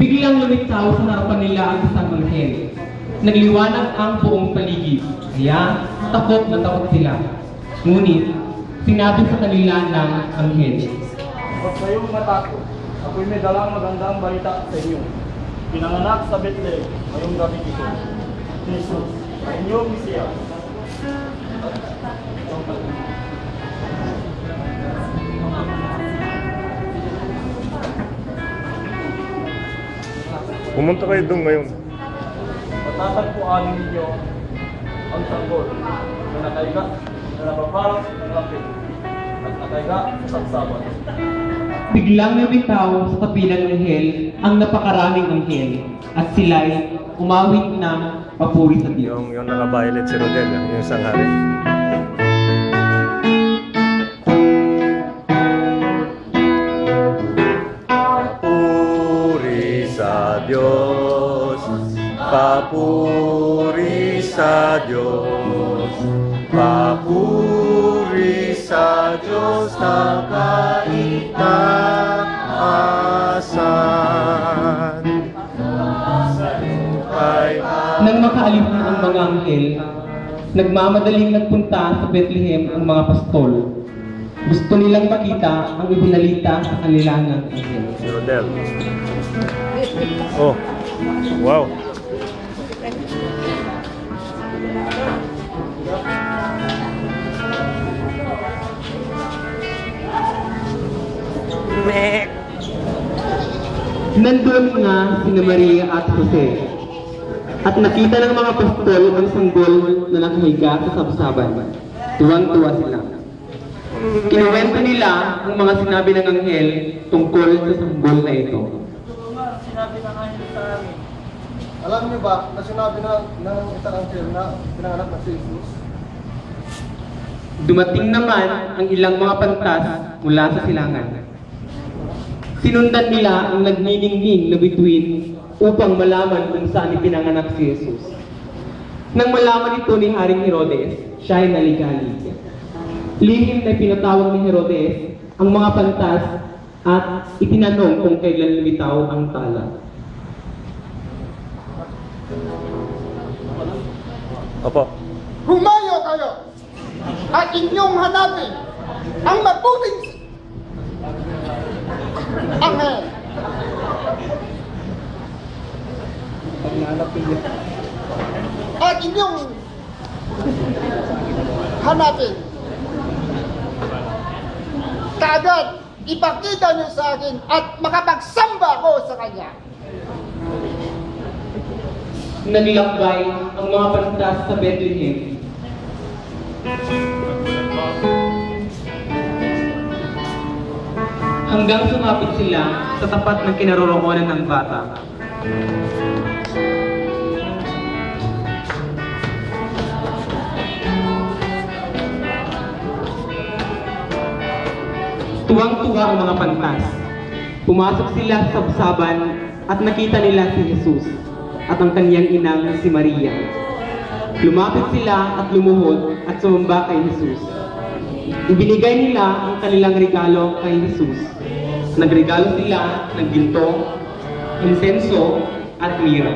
Biglang lumitaw sa harapan nila ang isang anghel. Nagliwanag ang buong paligid, kaya takot na takot sila. Ngunit, sinabi sa kanila ng anghel, "Huwag kayong matakot. Ako'y may dalang magandang balita sa inyo. Pinanganak sa Bethlehem ngayong gabi ito, Jesus, ang inyong Mesiya." Pumunta kayo doon ngayon. Matatagpuan ninyo ang sanggol na nakaiga, na napaparang ng langit, at nakaiga sa sabsaban. biglang lumitaw sa tabi ng anghel ang napakaraming anghel, at sila'y umawit ng papuri sa Diyos. Yung naka-violet si Rodel, yung isang hari. Papuri sa Diyos, papuri sa Diyos, papuri sa Diyos na kaitaasan. Nang makaalis na ang mga anghel, nagmamadaling nagpunta sa Bethlehem ang mga pastol. Gusto nilang makita ang ibinalita sa kanila ng anghel. Si Rodel. Oh, wow. Nandun nga sina Maria at Jose, at nakita ng mga pastol ang sanggol na nakahiga sa sabsaban. Tuwang-tuwa sila. Kinuwento nila ang mga sinabi ng anghel tungkol sa sanggol na ito. Sinabi ng anghel sa amin. Alam niyo ba na sinabi ng isang anghel na pinanganak na si Jesus? Dumating naman ang ilang mga pantas mula sa silangan. Sinundan nila ang nagniningning na bituin upang malaman kung saan ipinanganak si Jesus. Nang malaman ito ni Haring Herodes, siya ay naligali. Lihim na pinatawag ni Herodes ang mga pantas at itinanong kung kailan lumitaw ang tala. Opo. Humayo kayo at inyong hanapin ang mabuting anghel. At inyong hanapin. Kaagad ipakita niyo sa akin at makapagsamba ko sa kanya. Naglakbay ang mga pantas sa Bethlehem. Hanggang sumapit sila sa tapat ng kinaroroonan ng bata. Tuwang-tuwa ang mga pantas. Pumasok sila sa sabsaban at nakita nila si Jesus at ang kanyang inang si Maria. Lumapit sila at lumuhod at sumamba kay Jesus. Ibinigay nila ang kanilang regalo kay Jesus. Nagregalo sila ng ginto, insenso at mira.